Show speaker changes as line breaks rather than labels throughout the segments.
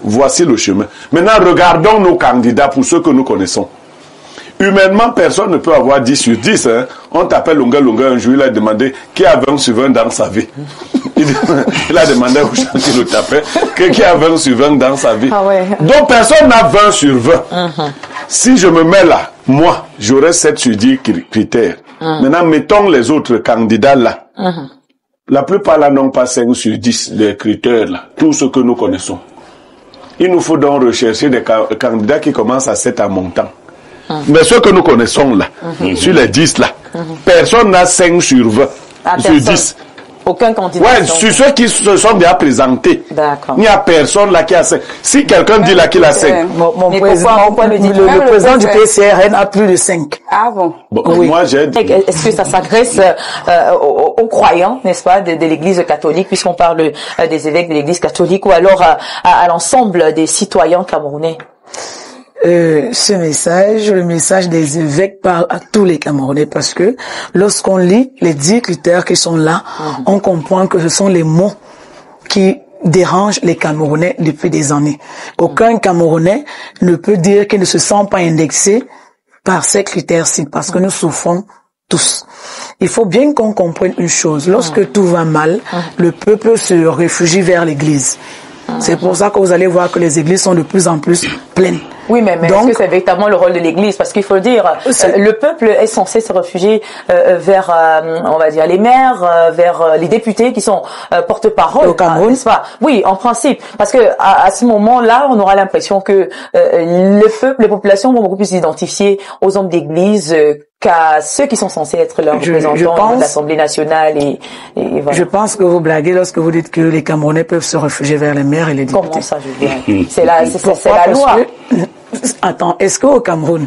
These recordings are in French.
Voici le chemin. Maintenant, regardons nos candidats pour ceux que nous connaissons. Humainement, personne ne peut avoir 10 sur 10. Hein. On t'appelle Lunga un jour, il a demandé qui a 20 sur 20 dans sa vie. Il a demandé aux gens qui le tapaient qui a 20 sur 20 dans sa vie.
Ah ouais.
Donc personne n'a 20 sur 20. Si je me mets là, moi, j'aurai 7 sur 10 critères. Maintenant, mettons les autres candidats là. La plupart là n'ont pas 5 sur 10 des critères là. Tout ce que nous connaissons. Il nous faut donc rechercher des candidats qui commencent à 7 à montant. Mais ceux que nous connaissons là, sur les 10 là, personne n'a 5 sur 20, sur 10.
Aucun candidat.
Ouais, sur ceux qui se sont déjà présentés.
D'accord.
Il n'y a personne là qui a 5. Si quelqu'un dit là qu'il a 5.
Mon président, le président du PCRN a plus de 5.
Ah bon?
Oui. Moi, j'ai dit.
Est-ce que ça s'adresse aux croyants, n'est-ce pas, de l'église catholique, puisqu'on parle des évêques de l'église catholique, ou alors à l'ensemble des citoyens camerounais?
Ce message, le message des évêques parle à tous les Camerounais parce que lorsqu'on lit les 10 critères qui sont là, on comprend que ce sont les mots qui dérangent les Camerounais depuis des années. Aucun Camerounais ne peut dire qu'il ne se sent pas indexé par ces critères-ci parce que nous souffrons tous. Il faut bien qu'on comprenne une chose. Lorsque tout va mal, le peuple se réfugie vers l'église. C'est pour ça que vous allez voir que les églises sont de plus en plus pleines.
Oui, mais est-ce que c'est véritablement le rôle de l'église? Parce qu'il faut le dire, le peuple est censé se réfugier vers, on va dire, les maires, vers les députés qui sont porte-parole.
Au Cameroun,
n'est-ce pas? Oui, en principe. Parce que à ce moment-là, on aura l'impression que le peuple, les populations vont beaucoup plus s'identifier aux hommes d'église qu'à ceux qui sont censés être leurs représentants de l'Assemblée nationale et voilà.
Je pense que vous blaguez lorsque vous dites que les Camerounais peuvent se réfugier vers les maires et les députés.
Comment ça, Julien? C'est la loi.
Attends, est-ce qu'au Cameroun,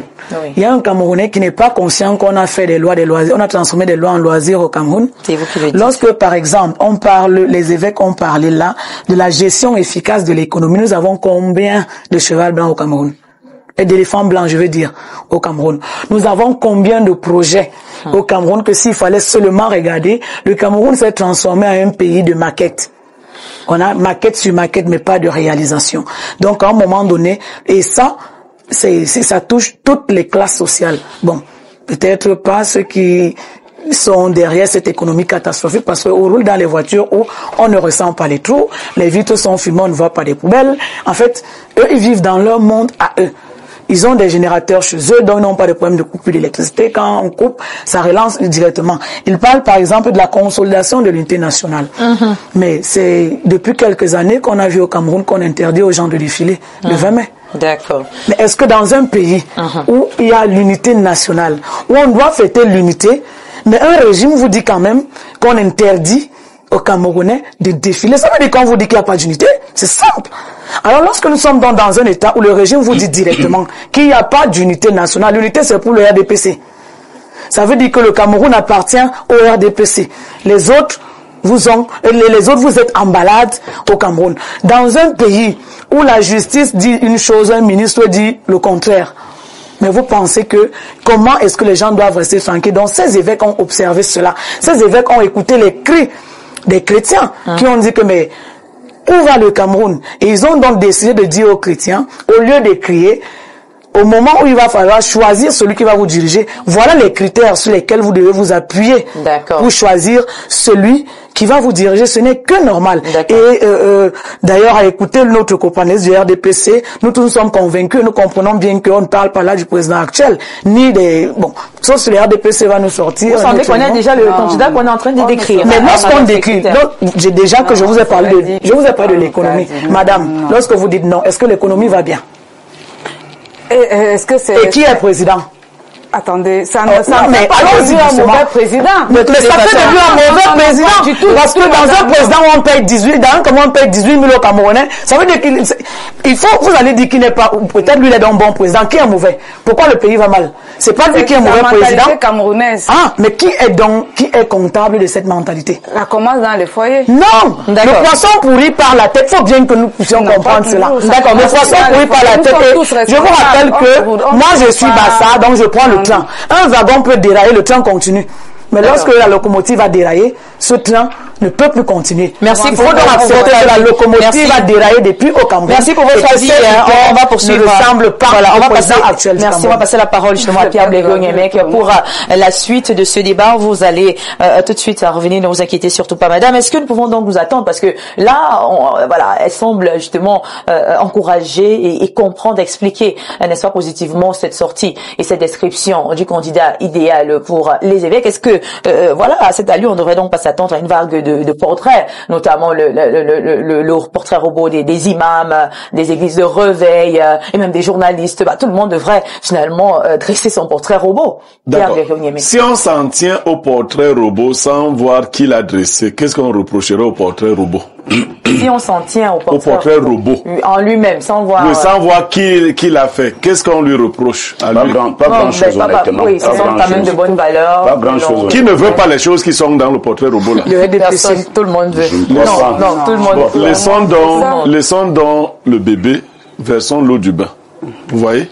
il y a un Camerounais qui n'est pas conscient qu'on a fait des lois, des loisirs, on a transformé des lois en loisirs au Cameroun?
C'est vous qui le dites.
Lorsque, par exemple, on parle, les évêques ont parlé là de la gestion efficace de l'économie, nous avons combien de cheval blancs au Cameroun? Et d'éléphants blancs, je veux dire, au Cameroun. Nous avons combien de projets au Cameroun que s'il fallait seulement regarder, le Cameroun s'est transformé en un pays de maquettes. On a maquette sur maquette, mais pas de réalisation. Donc, à un moment donné, et ça, ça touche toutes les classes sociales. Bon, peut-être pas ceux qui sont derrière cette économie catastrophique parce qu'on roule dans les voitures où on ne ressent pas les trous, les vitres sont fumées, on ne voit pas des poubelles. En fait, eux, ils vivent dans leur monde à eux. Ils ont des générateurs chez eux, donc ils n'ont pas de problème de coupure d'électricité. Quand on coupe, ça relance directement. Ils parlent par exemple de la consolidation de l'unité nationale. Mais c'est depuis quelques années qu'on a vu au Cameroun qu'on interdit aux gens de défiler le 20 mai.
D'accord.
Mais est-ce que dans un pays où il y a l'unité nationale, où on doit fêter l'unité, mais un régime vous dit quand même qu'on interdit aux Camerounais de défiler, ça veut dire qu'on vous dit qu'il n'y a pas d'unité? C'est simple. Alors lorsque nous sommes dans un état où le régime vous dit directement qu'il n'y a pas d'unité nationale, l'unité c'est pour le RDPC. Ça veut dire que le Cameroun appartient au RDPC. Les autres vous êtes en balade au Cameroun. Dans un pays où la justice dit une chose, un ministre dit le contraire. Mais vous pensez que, comment est-ce que les gens doivent rester tranquilles? Donc ces évêques ont observé cela. Ces évêques ont écouté les cris des chrétiens qui ont dit que, mais où va le Cameroun? Et ils ont donc décidé de dire aux chrétiens, au lieu de crier, au moment où il va falloir choisir celui qui va vous diriger, voilà les critères sur lesquels vous devez vous appuyer pour choisir celui qui va vous diriger. Ce n'est que normal. Et d'ailleurs, à écouter notre compagnie du RDPC, nous tous sommes convaincus, nous comprenons bien qu'on ne parle pas là du président actuel, ni des... Bon, sauf si le RDPC va nous sortir...
Vous semblez connaître déjà le candidat qu'on est en train de décrire.
Mais lorsqu'on décrit, j'ai déjà que je vous ai parlé de l'économie. Madame, lorsque vous dites non, est-ce que l'économie va bien?
Est-ce que c'est...
Et qui est président?
Attendez, ça ne
fait pas de lui un mauvais président. Mais ça fait de lui un mauvais président. Parce que dans un président où on paye 18, comment on paye 18 000 au Camerounais, ça veut dire qu'il faut, vous allez dire qu'il n'est pas, peut-être lui il est un bon président. Qui est mauvais? Pourquoi le pays va mal? C'est pas lui qui est mauvais président.
Camerounaise.
Ah, mais qui est comptable de cette mentalité?
Ça commence dans les foyers.
Non! Le poisson pourri par la tête. Il faut bien que nous puissions comprendre cela. D'accord, le poisson pourri par la tête. Je vous rappelle que moi je suis Bassa, donc je prends le train. Un wagon peut dérailler, le train continue. Mais lorsque la locomotive va dérailler, ce train ne peut plus continuer.
Merci
Il
pour
faut donc
votre
accepter que la locomotive a déraillé depuis au Cameroun.
Merci pour votre avis. On va poursuivre.
Ne ressemble pas
voilà,
au
on va
président
passer,
actuel.
merci, on va passer la parole justement à Pierre Blériot-Niemek pour la suite de ce débat. Vous allez tout de suite revenir, ne vous inquiétez surtout pas, madame. Est-ce que nous pouvons donc nous attendre, parce que là, voilà, elle semble justement encourager et comprendre, expliquer, n'est-ce pas, positivement cette sortie et cette description du candidat idéal pour les évêques. Est-ce que voilà, à cette allure, on devrait donc pas s'attendre à une vague de portraits, notamment le portrait robot des imams, des églises de réveil et même des journalistes. Tout le monde devrait finalement dresser son portrait robot.
D'accord. Si on s'en tient au portrait robot sans voir qui l'a dressé, qu'est-ce qu'on reprocherait au portrait robot?
Si on s'en tient au portrait
robot
en lui-même, sans voir...
Oui, sans voir qui l'a fait, qu'est-ce qu'on lui reproche à lui?
Pas grand-chose, honnêtement.
Oui, ce sont quand même de bonnes valeurs.
Pas grand-chose.
Qui ne veut pas les choses qui sont dans le portrait robot là?
Personne, tout le monde veut. Non, tout le monde veut.
Laissons donc le bébé, versons l'eau du bain. Vous voyez?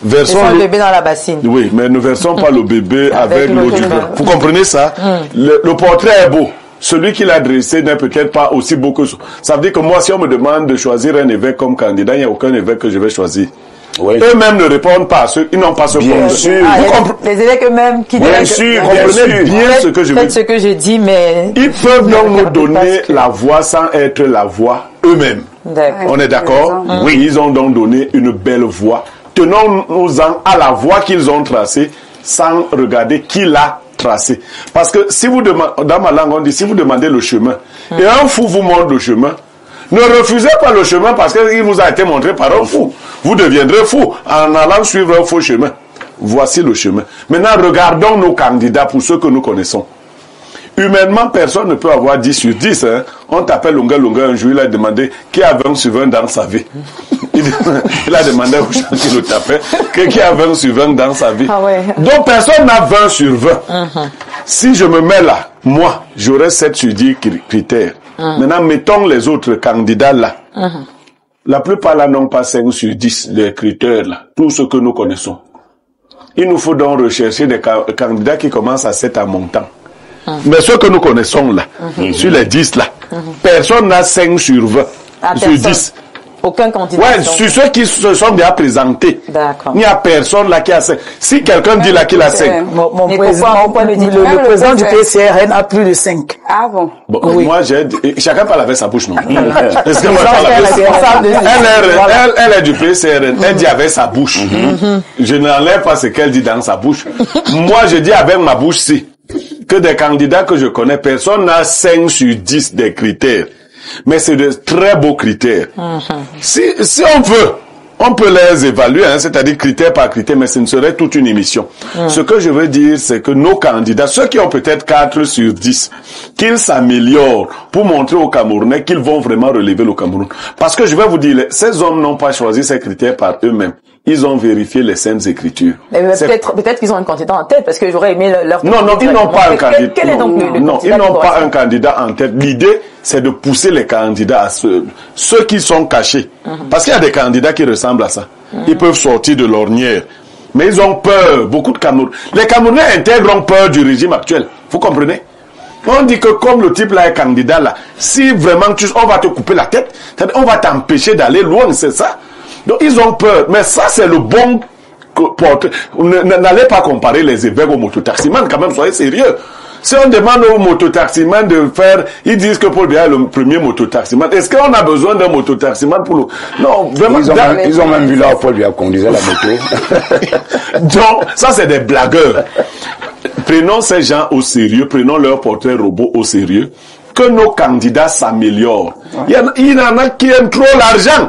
Versons le bébé dans la bassine.
Oui, mais ne versons pas le bébé avec l'eau du bain. Vous comprenez ça? Le portrait est beau. Celui qui l'a dressé n'est peut-être pas aussi beau que ça. Ça veut dire que moi, si on me demande de choisir un évêque comme candidat, il n'y a aucun évêque que je vais choisir. Oui. Eux-mêmes ne répondent pas à ceux, ils n'ont pas ce
bien sûr.
Les évêques eux-mêmes qui
bien sûr, comprenez bien ce que je veux dire.
ce que j'ai dit, mais
ils peuvent donc nous donner la voix sans être la voix eux-mêmes. On est d'accord? Oui, ils ont donc donné une belle voix. Tenons-nous-en à la voie qu'ils ont tracée sans regarder qui l'a tracée. Parce que si vous demandez, dans ma langue on dit, si vous demandez le chemin, et un fou vous montre le chemin, ne refusez pas le chemin parce qu'il vous a été montré par un fou. Vous deviendrez fou en allant suivre un faux chemin. Voici le chemin. Maintenant, regardons nos candidats pour ceux que nous connaissons. Humainement, personne ne peut avoir 10 sur 10. Hein. On t'appelle Lunga un jour, il a demandé qui a 20 sur 20 dans sa vie. Il a demandé aux gens qui le tapaient qui a 20 sur 20 dans sa vie.
Ah ouais.
Donc personne n'a 20 sur 20. Si je me mets là, moi, j'aurais 7 sur 10 critères. Maintenant, mettons les autres candidats là. La plupart là n'ont pas 5 sur 10, les critères là. Tout ce que nous connaissons. Il nous faut donc rechercher des candidats qui commencent à 7 à montant. Mais ceux que nous connaissons là, sur les 10 là, personne n'a 5 sur 20, sur 10.
Aucun candidat.
Ouais, sur ceux qui se sont déjà présentés.
D'accord.
Il n'y a personne là qui a 5. Si quelqu'un dit là qu'il a 5.
Mon président, le président du PCRN a plus de 5.
Ah bon?
Oui. Moi, chacun parle avec sa bouche, non? Est-ce que moi, je parle avec elle est du PCRN. Elle dit avec sa bouche. Je n'enlève pas ce qu'elle dit dans sa bouche. Moi, je dis avec ma bouche, si. Que des candidats que je connais, personne n'a 5 sur 10 des critères. Mais c'est de très beaux critères. Si on veut, on peut les évaluer, hein, c'est-à-dire critère par critère, mais ce ne serait toute une émission. Ce que je veux dire, c'est que nos candidats, ceux qui ont peut-être 4 sur 10, qu'ils s'améliorent pour montrer aux Camerounais qu'ils vont vraiment relever le Cameroun. Parce que je vais vous dire, ces hommes n'ont pas choisi ces critères par eux-mêmes. Ils ont vérifié les Saintes Écritures.
Peut-être qu'ils ont un candidat en tête, parce que j'aurais aimé leur...
Non, ils n'ont pas un candidat.
Quel est donc le
non, ils n'ont pas un candidat en tête. L'idée, c'est de pousser les candidats à ceux qui sont cachés. Parce qu'il y a des candidats qui ressemblent à ça. Ils peuvent sortir de l'ornière. Mais ils ont peur. Beaucoup de Camerounais. Les Camerounais intègres ont peur du régime actuel. Vous comprenez? On dit que comme le type là est candidat là, si vraiment on va te couper la tête, on va t'empêcher d'aller loin, c'est ça. Donc ils ont peur, mais ça c'est le bon portrait. N'allez pas comparer les évêques aux mototaximans, quand même, soyez sérieux. Si on demande aux mototaximans de faire, ils disent que Paul Biya est le premier mototaximan. Est-ce qu'on a besoin d'un mototaximan pour le... Non, vraiment.
Ils ont même vu là Paul Biya conduisait la moto.
Donc, ça c'est des blagueurs. Prenons ces gens au sérieux, prenons leur portrait robot au sérieux, que nos candidats s'améliorent. Il y en a qui aiment trop l'argent.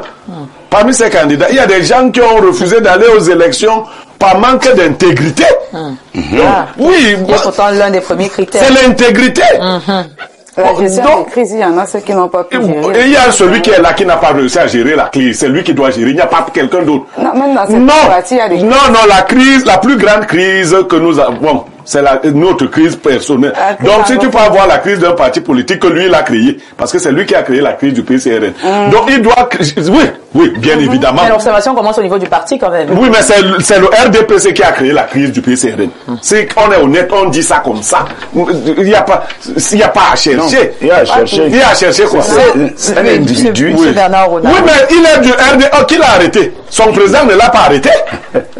Parmi ces candidats, il y a des gens qui ont refusé d'aller aux élections par manque d'intégrité. Oui,
c'est pourtant l'un des premiers critères.
C'est l'intégrité.
La gestion des crises, il y en a ceux qui n'ont pas pu gérer.
Et il y a celui qui est là qui n'a pas réussi à gérer la crise. C'est lui qui doit gérer. Il n'y a pas quelqu'un d'autre.
Non, même dans cette partie, il y a des crises.
Non, la crise, la plus grande crise que nous avons, bon, c'est notre crise personnelle. Donc, si tu peux avoir la crise d'un parti politique que lui, il a créé, parce que c'est lui qui a créé la crise du PCRN. Donc, il doit... Oui, bien évidemment.
Mais l'observation commence au niveau du parti, quand même.
Oui, mais c'est le RDPC qui a créé la crise du PCRN. Si on est honnête, on dit ça comme ça. Il n'y a pas à chercher.
Non, il y a à chercher quoi.
C'est un individu.
Oui,
mais il est du RDPC. Qui l'a arrêté? Son président ne l'a pas arrêté.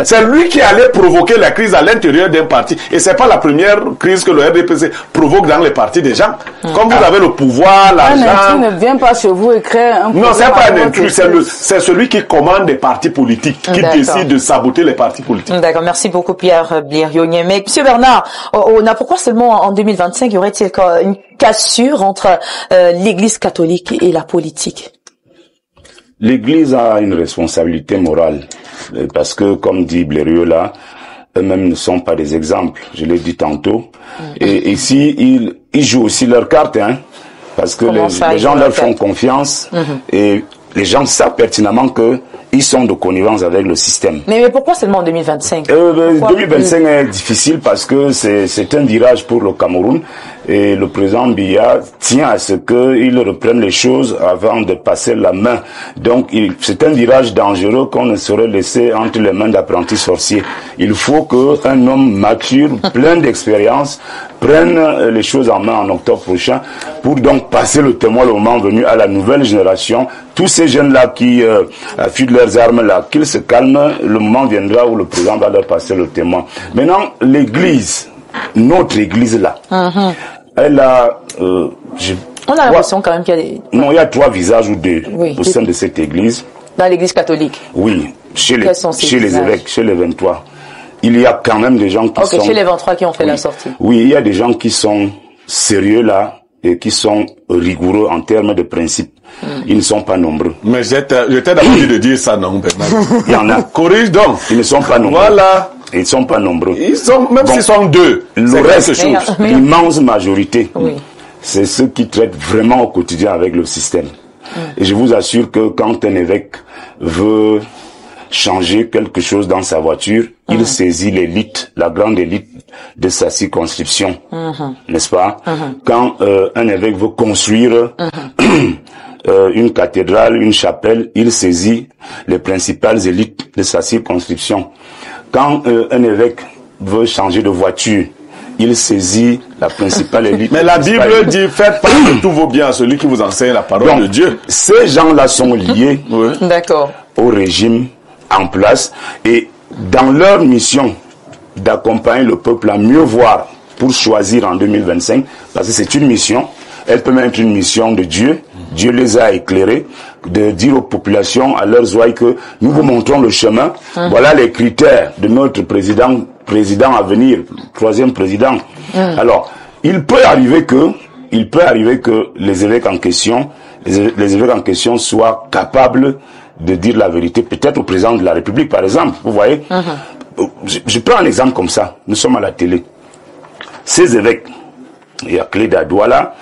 C'est lui qui allait provoquer la crise à l'intérieur d'un parti. Et c'est pas la première crise que le RDPC provoque dans les partis des gens. Comme vous avez le pouvoir, l'argent...
Un intrus ne vient pas chez vous et crée un problème.
Non, c'est pas un intrus, c'est celui qui commande des partis politiques, qui décide de saboter les partis politiques.
D'accord, merci beaucoup Pierre Blérionier. Mais Monsieur Bernard, pourquoi seulement en 2025 y aurait-il une cassure entre l'Église catholique et la politique?
L'Église a une responsabilité morale, parce que, comme dit Blériot là, eux-mêmes ne sont pas des exemples, je l'ai dit tantôt. Et ici, ils jouent aussi leur carte, hein, parce que les gens leur font confiance, et les gens savent pertinemment que ils sont de connivence avec le système.
Mais pourquoi seulement en 2025?
2025 est difficile parce que c'est un virage pour le Cameroun et le président Biya tient à ce qu'il reprenne les choses avant de passer la main. Donc c'est un virage dangereux qu'on ne saurait laisser entre les mains d'apprentis sorciers. Il faut qu'un homme mature, plein d'expérience, prenne les choses en main en octobre prochain pour donc passer le témoin le moment venu à la nouvelle génération. Tous ces jeunes-là qui affûtent leurs armes là, qu'ils se calment, le moment viendra où le président va leur passer le témoin. Maintenant, l'église, notre église là, elle a...
on a l'impression quand même qu'il y a des...
Non, il y a 3 visages ou 2 au sein de cette église.
Dans l'église catholique?
Oui, chez les évêques, chez les 23. Il y a quand même des gens qui sont...
chez les 23 qui ont fait la sortie.
Oui, il y a des gens qui sont sérieux là et qui sont rigoureux en termes de principes. Ils ne sont pas nombreux.
Mais j'étais d'abord dit de dire ça, non, Bernard.
Il y en a.
Corrige donc.
Ils ne sont pas nombreux.
Voilà.
Ils ne sont pas nombreux.
Même s'ils sont 2.
Le reste, l'immense majorité, c'est ceux qui traitent vraiment au quotidien avec le système. Et je vous assure que quand un évêque veut changer quelque chose dans sa voiture, il saisit l'élite, la grande élite de sa circonscription, n'est-ce pas? Quand un évêque veut construire une cathédrale, une chapelle, il saisit les principales élites de sa circonscription. Quand un évêque veut changer de voiture, il saisit la principale élite.
Mais la Bible dit, faites part de tous vos biens à celui qui vous enseigne la parole de Dieu.
Ces gens-là sont liés au régime en place et dans leur mission d'accompagner le peuple à mieux voir pour choisir en 2025, parce que c'est une mission, elle peut même être une mission de Dieu. Dieu les a éclairés, de dire aux populations, à leurs oreilles, que nous vous montrons le chemin. Voilà les critères de notre président à venir, 3e président. Alors, il peut arriver que les évêques en question, les évêques en question soient capables de dire la vérité, peut-être au président de la République, par exemple. Vous voyez, je prends un exemple comme ça. Nous sommes à la télé. Ces évêques, il y a Cléda Douala,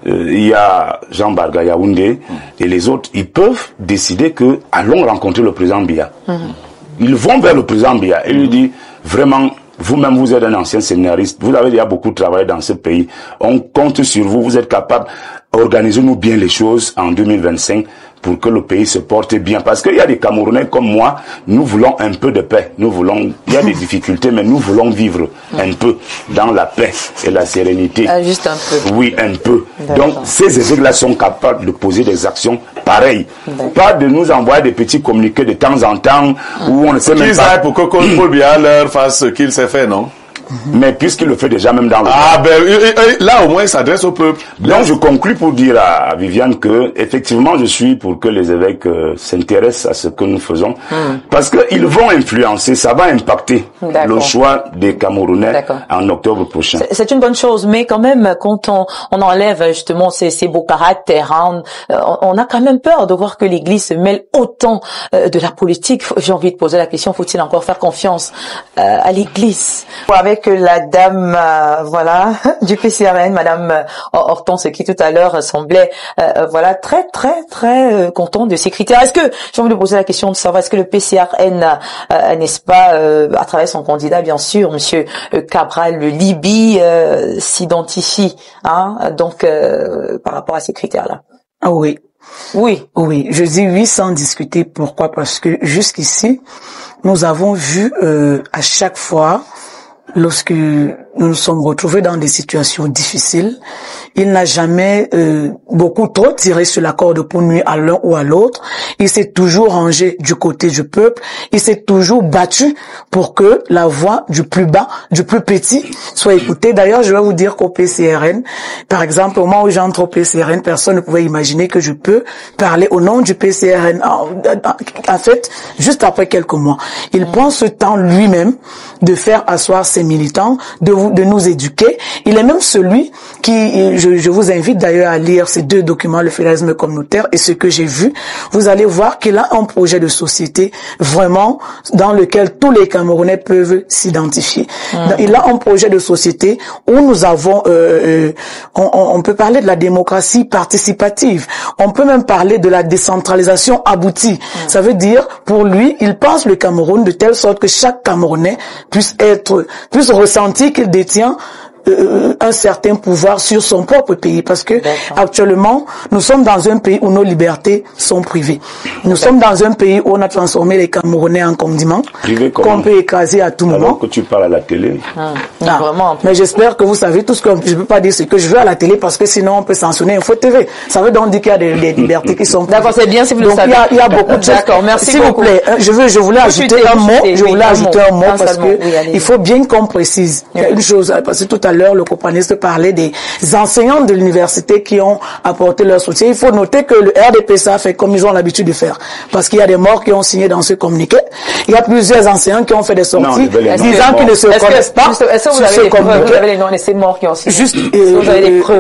il y a Jean Barga Yaoundé et les autres, ils peuvent décider que allons rencontrer le président Biya. Ils vont vers le président Biya et lui disent vraiment, vous-même vous êtes un ancien séminariste, vous avez déjà beaucoup travaillé dans ce pays, on compte sur vous, vous êtes capable, organisez-nous bien les choses en 2025 pour que le pays se porte bien. Parce qu'il y a des Camerounais comme moi, nous voulons un peu de paix. Il y a des difficultés, mais nous voulons vivre un peu dans la paix et la sérénité.
Juste un peu.
Oui, un peu. Donc, ces évêques-là sont capables de poser des actions pareilles. Pas de nous envoyer des petits communiqués de temps en temps où on ne sait même pas.
Pour que Paul Biya leur fasse ce qu'il sait faire, non?
Mais puisqu'il le fait déjà même dans le...
Là au moins il s'adresse au peuple.
Donc je conclus pour dire à Viviane que effectivement je suis pour que les évêques s'intéressent à ce que nous faisons parce que ils vont influencer, ça va impacter le choix des Camerounais en octobre prochain.
C'est une bonne chose, mais quand même quand on enlève justement ces beaux caractères, on a quand même peur de voir que l'Église se mêle autant de la politique. J'ai envie de poser la question, faut-il encore faire confiance à l'Église? Avec avec la dame, voilà, du PCRN, Madame Hortense, qui tout à l'heure semblait, voilà, très content de ces critères. Est-ce que, j'ai envie de poser la question de savoir, est-ce que le PCRN, n'est-ce pas, à travers son candidat, bien sûr, Monsieur Cabral, le Libye, s'identifie, hein, donc, par rapport à ces critères-là?
Ah oui.
Oui.
Oui, je dis oui sans discuter. Pourquoi? Parce que jusqu'ici, nous avons vu à chaque fois, lorsque nous nous sommes retrouvés dans des situations difficiles, il n'a jamais beaucoup trop tiré sur la corde pour nuire à l'un ou à l'autre. Il s'est toujours rangé du côté du peuple. Il s'est toujours battu pour que la voix du plus bas, du plus petit, soit écoutée. D'ailleurs, je vais vous dire qu'au PCRN, par exemple, au moment où j'entre au PCRN, personne ne pouvait imaginer que je peux parler au nom du PCRN. En fait, juste après quelques mois, il prend ce temps lui-même de faire asseoir ses militants, de nous éduquer. Il est même celui qui, je vous invite d'ailleurs à lire ces 2 documents, le fédéralisme communautaire et ce que j'ai vu. Vous allez voir qu'il a un projet de société vraiment dans lequel tous les Camerounais peuvent s'identifier. Il a un projet de société où nous avons, on peut parler de la démocratie participative. On peut même parler de la décentralisation aboutie. Ça veut dire, pour lui, il pense le Cameroun de telle sorte que chaque Camerounais puisse ressentir qu'il détient un certain pouvoir sur son propre pays, parce que actuellement nous sommes dans un pays où nos libertés sont privées. Nous sommes dans un pays où on a transformé les Camerounais en condiments qu'on peut écraser à tout moment.
Alors que tu parles à la télé.
Vraiment. Mais j'espère que vous savez tout ce que je peux pas dire ce que je veux à la télé, parce que sinon on peut sanctionner Info TV. Ça veut donc dire qu'il y a des libertés qui sont privées.
D'accord, c'est bien si vous le savez.
Il y a beaucoup de choses.
D'accord, merci
s'il
beaucoup.
S'il vous plaît, je voulais ajouter un mot. Je voulais ajouter un mot parce que il faut bien qu'on précise. Il y a une chose, parce que tout à l'heure le copaniste parlait des enseignants de l'université qui ont apporté leur soutien. Il faut noter que le RDPC a fait comme ils ont l'habitude de faire, parce qu'il y a des morts qui ont signé dans ce communiqué. Il y a plusieurs enseignants qui ont fait des sorties disant qu'ils ne se connaissent pas.
Est-ce que vous avez les noms de ces morts qui ont signé?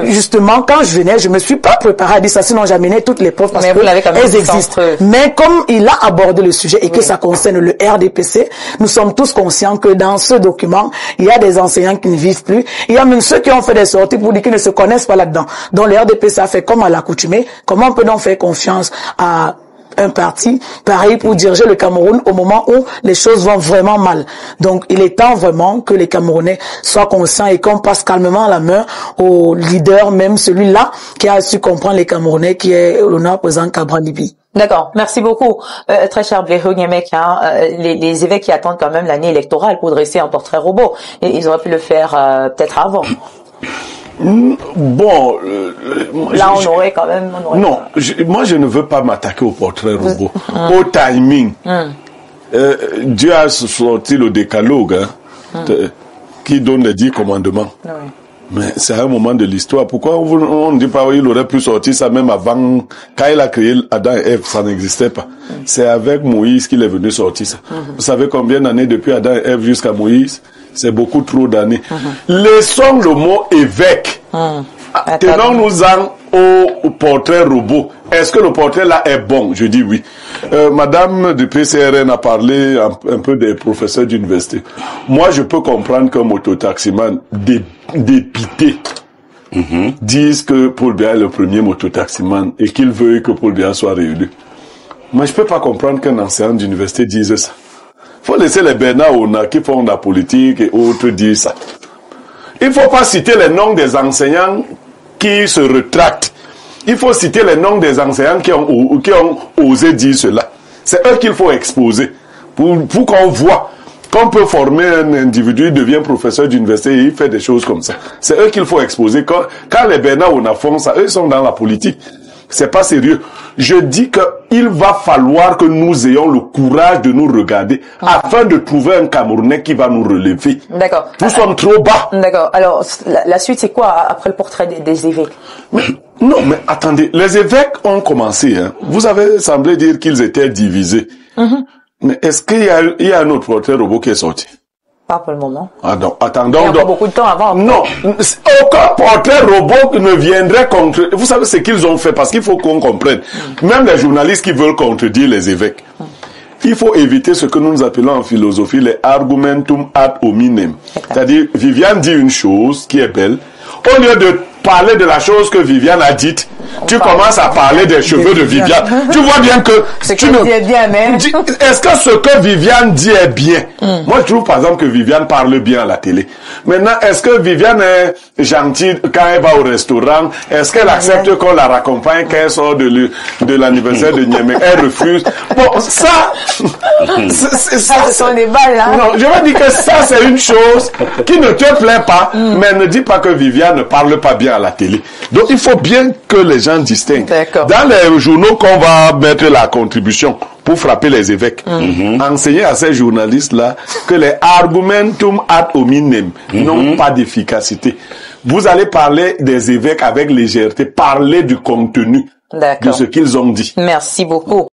Justement, quand je venais, je me suis pas préparé à dire ça, sinon j'amenais toutes les preuves parce qu'elles existent. Mais comme il a abordé le sujet et que ça concerne le RDPC, nous sommes tous conscients que dans ce document, il y a des enseignants qui ne vivent plus. Il y a même ceux qui ont fait des sorties pour dire qu'ils ne se connaissent pas là-dedans. Donc le RDPC a fait comme à l'accoutumée. Comment on peut donc faire confiance à un parti pareil pour diriger le Cameroun au moment où les choses vont vraiment mal? Donc il est temps vraiment que les Camerounais soient conscients et qu'on passe calmement la main au leader, même celui-là qui a su comprendre les Camerounais, qui est l'honneur président Cabral Libye.
D'accord, merci beaucoup. Très cher Blého Nyemek, les évêques qui attendent quand même l'année électorale pour dresser un portrait robot, et ils auraient pu le faire peut-être avant.
Bon,
là on aurait quand même...
Non, moi je ne veux pas m'attaquer au portrait robot, au timing. Dieu a sorti le décalogue qui donne les 10 commandements. Oui. Mais c'est un moment de l'histoire. Pourquoi on ne dit pas qu'il aurait pu sortir ça même avant, quand il a créé Adam et Ève, ça n'existait pas. C'est avec Moïse qu'il est venu sortir ça. Vous savez combien d'années depuis Adam et Ève jusqu'à Moïse? C'est beaucoup trop d'années. Laissons le mot évêque. Tenons-nous-en au portrait robot. Est-ce que le portrait là est bon? Je dis oui. Madame du PCRN a parlé un peu des professeurs d'université. Moi, je peux comprendre qu'un mototaximan dépité disent que Paul Biya est le premier mototaximan et qu'il veut que Paul Biya soit réélu. Moi, je peux pas comprendre qu'un enseignant d'université dise ça. Faut laisser les Bernard Ona qui font de la politique et autres dire ça. Il faut pas citer les noms des enseignants qui se rétractent. Il faut citer les noms des enseignants qui ont osé dire cela. C'est eux qu'il faut exposer pour qu'on voit qu'on peut former un individu, il devient professeur d'université et il fait des choses comme ça. C'est eux qu'il faut exposer. Quand les Bernard Ona font ça, eux ils sont dans la politique. C'est pas sérieux. Je dis qu'il va falloir que nous ayons le courage de nous regarder afin de trouver un Camerounais qui va nous relever.
D'accord.
Nous sommes trop bas.
D'accord. Alors, la suite, c'est quoi après le portrait des évêques?
Non, mais attendez. Les évêques ont commencé. Vous avez semblé dire qu'ils étaient divisés. Mais est-ce qu'il y a un autre portrait robot qui est sorti?
Pas pour le moment.
Ah non, attendons.
Il y a beaucoup de temps avant.
Non, aucun portrait robot ne viendrait contre... Vous savez ce qu'ils ont fait, parce qu'il faut qu'on comprenne. Même les journalistes qui veulent contredire les évêques. il faut éviter ce que nous appelons en philosophie les argumentum ad hominem. C'est-à-dire, Viviane dit une chose qui est belle. Au lieu de parler de la chose que Viviane a dite, tu commences à parler des cheveux de Viviane. Tu vois bien que... Est-ce que ce que Viviane dit est bien? Moi, je trouve par exemple que Viviane parle bien à la télé. Maintenant, est-ce que Viviane est gentille quand elle va au restaurant? Est-ce qu'elle accepte qu'on la raccompagne quand elle sort de l'anniversaire de Niamey? Elle refuse. Bon, ça...
ça sont des balles, là.
Non, je veux dire que ça, c'est une chose qui ne te plaît pas, mais ne dis pas que Viviane ne parle pas bien à la télé. Donc, il faut bien que les gens distinguent. Dans les journaux qu'on va mettre la contribution pour frapper les évêques, enseigner à ces journalistes-là que les argumentum ad hominem n'ont pas d'efficacité. Vous allez parler des évêques avec légèreté, parler du contenu de ce qu'ils ont dit.
Merci beaucoup.